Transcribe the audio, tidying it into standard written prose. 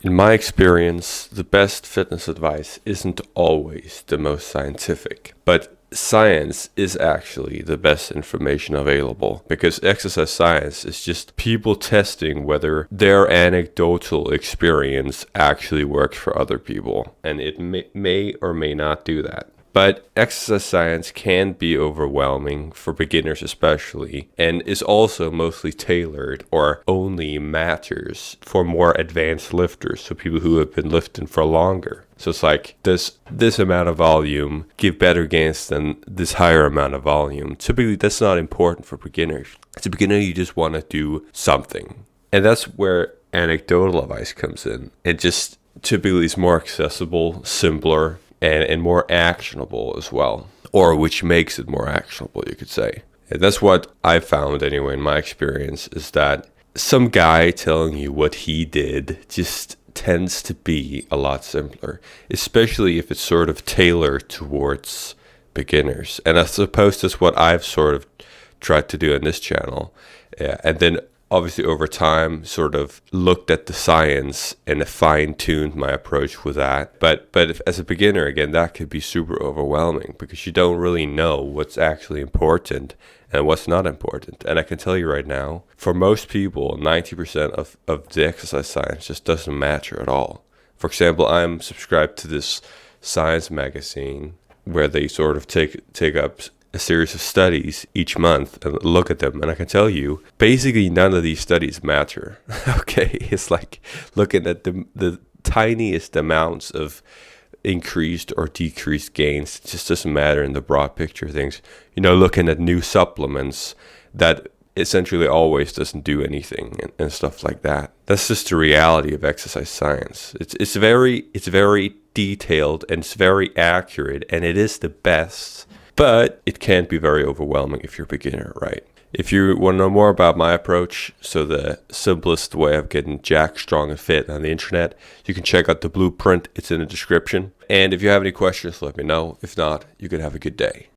In my experience, the best fitness advice isn't always the most scientific, but science is actually the best information available because exercise science is just people testing whether their anecdotal experience actually works for other people, and it may or may not do that. But exercise science can be overwhelming for beginners especially, and is also mostly tailored or only matters for more advanced lifters, so people who have been lifting for longer. So it's like, does this amount of volume give better gains than this higher amount of volume? Typically, that's not important for beginners. As a beginner, you just want to do something. And that's where anecdotal advice comes in. It just typically is more accessible, simpler, and more actionable as well, or which makes it more actionable, you could say. And that's what I found anyway in my experience, is that some guy telling you what he did just tends to be a lot simpler, especially if it's sort of tailored towards beginners. And I suppose that's what I've sort of tried to do on this channel. And then obviously over time sort of looked at the science and fine-tuned my approach with that. But as a beginner, again, that could be super overwhelming because you don't really know what's actually important and what's not important. And I can tell you right now, for most people, 90% of the exercise science just doesn't matter at all. For example, I'm subscribed to this science magazine where they sort of take up a series of studies each month and look at them, and I can tell you basically none of these studies matter. Okay, it's like looking at the tiniest amounts of increased or decreased gains. It just doesn't matter in the broad picture of things. Looking at new supplements that essentially always doesn't do anything and stuff like that. That's just the reality of exercise science. It's very detailed and it's very accurate, and it is the best. But it can be very overwhelming if you're a beginner, right? If you want to know more about my approach, so the simplest way of getting jacked, strong, and fit on the internet, you can check out the blueprint. It's in the description. And if you have any questions, let me know. If not, you can have a good day.